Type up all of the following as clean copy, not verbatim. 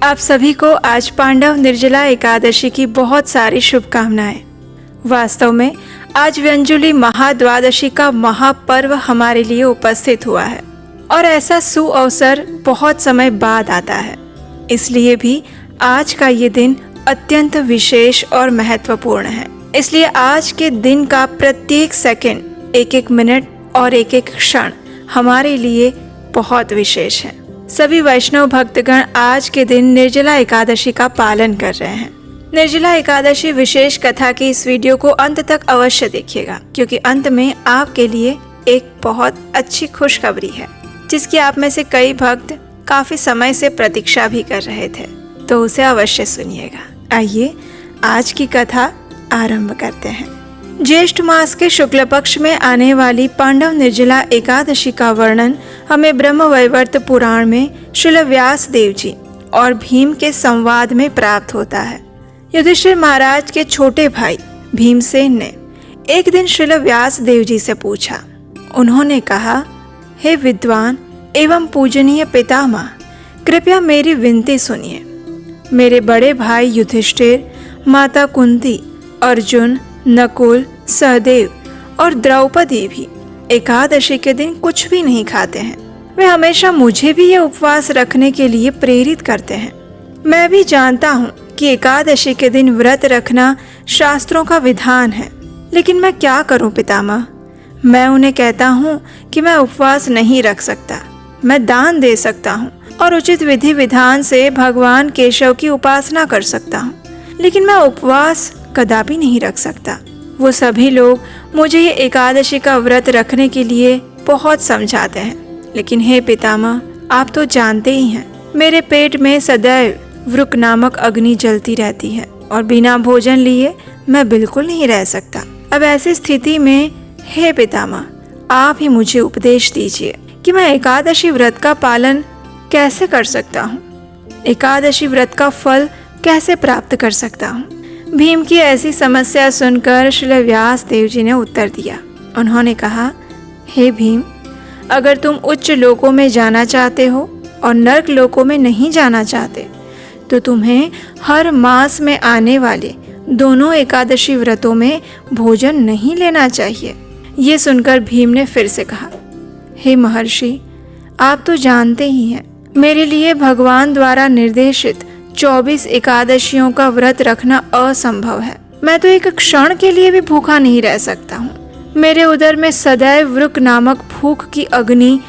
आप सभी को आज पांडव निर्जला एकादशी की बहुत सारी शुभकामनाएं। वास्तव में आज व्यंजुली महाद्वादशी का महापर्व हमारे लिए उपस्थित हुआ है और ऐसा सुअवसर बहुत समय बाद आता है। इसलिए भी आज का ये दिन अत्यंत विशेष और महत्वपूर्ण है। इसलिए आज के दिन का प्रत्येक सेकंड, एक एक मिनट और एक एक क्षण हमारे लिए बहुत विशेष है। सभी वैष्णव भक्तगण आज के दिन निर्जला एकादशी का पालन कर रहे हैं। निर्जला एकादशी विशेष कथा की इस वीडियो को अंत तक अवश्य देखिएगा, क्योंकि अंत में आपके लिए एक बहुत अच्छी खुशखबरी है जिसकी आप में से कई भक्त काफी समय से प्रतीक्षा भी कर रहे थे, तो उसे अवश्य सुनिएगा। आइए आज की कथा आरंभ करते हैं। ज्येष्ठ मास के शुक्ल पक्ष में आने वाली पांडव निर्जला एकादशी का वर्णन हमें ब्रह्मवैवर्त पुराण में श्रील व्यास देव जी और भीम के संवाद में प्राप्त होता है। युधिष्ठिर महाराज के छोटे भाई भीमसेन ने एक दिन श्रील व्यास देव जी से पूछा। उन्होंने कहा, हे विद्वान एवं पूजनीय पितामह, कृपया मेरी विनती सुनिए। मेरे बड़े भाई युधिष्ठिर, माता कुंती, अर्जुन, नकुल, सहदेव और द्रौपदी भी एकादशी के दिन कुछ भी नहीं खाते हैं। वे हमेशा मुझे भी ये उपवास रखने के लिए प्रेरित करते हैं। मैं भी जानता हूँ कि एकादशी के दिन व्रत रखना शास्त्रों का विधान है, लेकिन मैं क्या करूँ पितामह। मैं उन्हें कहता हूँ कि मैं उपवास नहीं रख सकता। मैं दान दे सकता हूँ और उचित विधि विधान से भगवान केशव की उपासना कर सकता हूँ, लेकिन मैं उपवास कदापि नहीं रख सकता। वो सभी लोग मुझे ये एकादशी का व्रत रखने के लिए बहुत समझाते हैं, लेकिन हे पितामह, आप तो जानते ही हैं, मेरे पेट में सदैव वृक नामक अग्नि जलती रहती है और बिना भोजन लिए मैं बिल्कुल नहीं रह सकता। अब ऐसी स्थिति में हे पितामह, आप ही मुझे उपदेश दीजिए कि मैं एकादशी व्रत का पालन कैसे कर सकता हूँ, एकादशी व्रत का फल कैसे प्राप्त कर सकता हूँ। भीम की ऐसी समस्या सुनकर श्री व्यास देव जी ने उत्तर दिया। उन्होंने कहा, हे भीम, अगर तुम उच्च लोकों में जाना चाहते हो और नर्क लोकों में नहीं जाना चाहते, तो तुम्हें हर मास में आने वाले दोनों एकादशी व्रतों में भोजन नहीं लेना चाहिए। ये सुनकर भीम ने फिर से कहा, हे महर्षि, आप तो जानते ही हैं, मेरे लिए भगवान द्वारा निर्देशित 24 एकादशियों का व्रत रखना असंभव है। मैं तो एक क्षण के लिए भी भूखा नहीं रह सकता हूँ। मेरे उदर में सदैव वृक नामक भूख की अग्नि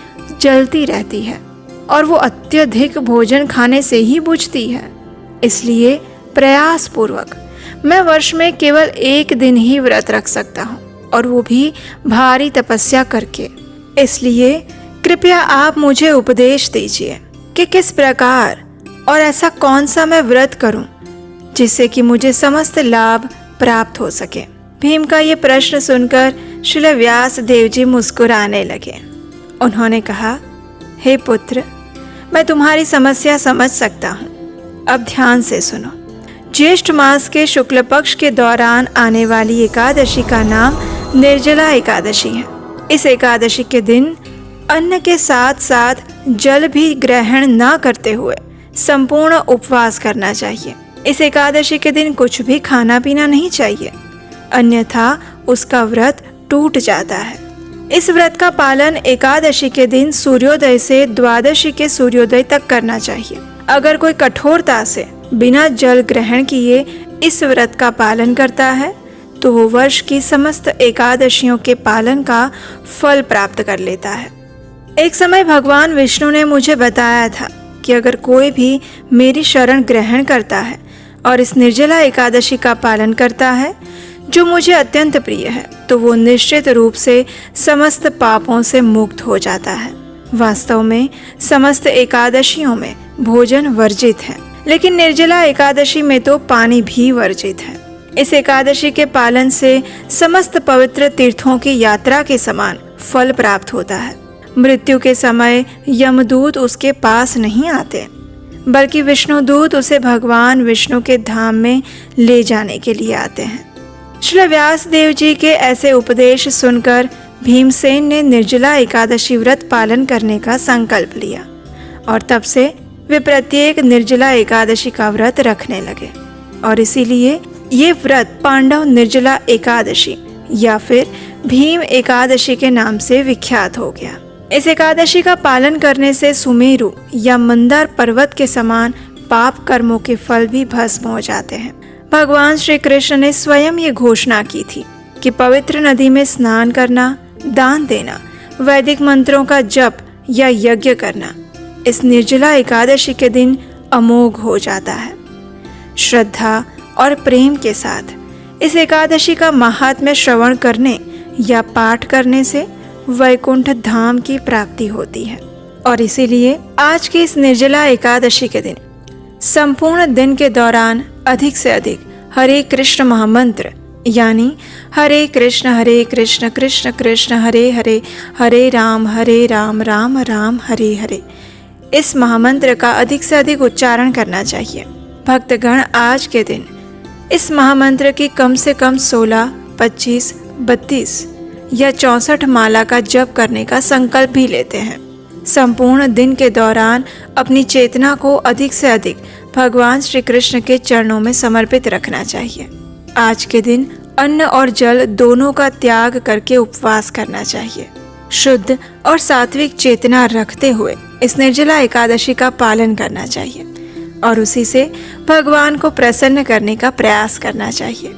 जलती रहती है और वो अत्यधिक भोजन खाने से ही बुझती है। इसलिए प्रयास पूर्वक मैं वर्ष में केवल एक दिन ही व्रत रख सकता हूँ, और वो भी भारी तपस्या करके। इसलिए कृपया आप मुझे उपदेश दीजिए कि किस प्रकार और ऐसा कौन सा मैं व्रत करूं जिससे कि मुझे समस्त लाभ प्राप्त हो सके। भीम का ये प्रश्न सुनकर श्री व्यास देव जी मुस्कुराने लगे। उन्होंने कहा, हे पुत्र, मैं तुम्हारी समस्या समझ सकता हूँ। अब ध्यान से सुनो। ज्येष्ठ मास के शुक्ल पक्ष के दौरान आने वाली एकादशी का नाम निर्जला एकादशी है। इस एकादशी के दिन अन्न के साथ साथ जल भी ग्रहण न करते हुए संपूर्ण उपवास करना चाहिए। इस एकादशी के दिन कुछ भी खाना पीना नहीं चाहिए, अन्यथा उसका व्रत टूट जाता है। इस व्रत का पालन एकादशी के दिन सूर्योदय से द्वादशी के सूर्योदय तक करना चाहिए। अगर कोई कठोरता से बिना जल ग्रहण किए इस व्रत का पालन करता है, तो वो वर्ष की समस्त एकादशियों के पालन का फल प्राप्त कर लेता है। एक समय भगवान विष्णु ने मुझे बताया था कि अगर कोई भी मेरी शरण ग्रहण करता है और इस निर्जला एकादशी का पालन करता है, जो मुझे अत्यंत प्रिय है, तो वो निश्चित रूप से समस्त पापों से मुक्त हो जाता है। वास्तव में समस्त एकादशियों में भोजन वर्जित है, लेकिन निर्जला एकादशी में तो पानी भी वर्जित है। इस एकादशी के पालन से समस्त पवित्र तीर्थों की यात्रा के समान फल प्राप्त होता है। मृत्यु के समय यमदूत उसके पास नहीं आते, बल्कि विष्णुदूत उसे भगवान विष्णु के धाम में ले जाने के लिए आते हैं। श्री व्यास देव जी के ऐसे उपदेश सुनकर भीमसेन ने निर्जला एकादशी व्रत पालन करने का संकल्प लिया और तब से वे प्रत्येक निर्जला एकादशी का व्रत रखने लगे और इसीलिए ये व्रत पांडव निर्जला एकादशी या फिर भीम एकादशी के नाम से विख्यात हो गया। इस एकादशी का पालन करने से सुमेरु या मंदार पर्वत के समान पाप कर्मों के फल भी भस्म हो जाते हैं। भगवान श्री कृष्ण ने स्वयं ये घोषणा की थी कि पवित्र नदी में स्नान करना, दान देना, वैदिक मंत्रों का जप या यज्ञ करना इस निर्जला एकादशी के दिन अमोघ हो जाता है। श्रद्धा और प्रेम के साथ इस एकादशी का महात्म्य श्रवण करने या पाठ करने से वैकुंठ धाम की प्राप्ति होती है और इसीलिए आज की इस निर्जला एकादशी के दिन संपूर्ण दिन के दौरान अधिक से अधिक हरे कृष्ण महामंत्र यानी हरे कृष्ण कृष्ण कृष्ण हरे हरे, हरे राम राम राम हरे हरे, इस महामंत्र का अधिक से अधिक उच्चारण करना चाहिए। भक्तगण आज के दिन इस महामंत्र की कम से कम 16, 25, 32 या 64 माला का जप करने का संकल्प भी लेते हैं। संपूर्ण दिन के दौरान अपनी चेतना को अधिक से अधिक भगवान श्री कृष्ण के चरणों में समर्पित रखना चाहिए। आज के दिन अन्न और जल दोनों का त्याग करके उपवास करना चाहिए। शुद्ध और सात्विक चेतना रखते हुए इस निर्जला एकादशी का पालन करना चाहिए और उसी से भगवान को प्रसन्न करने का प्रयास करना चाहिए।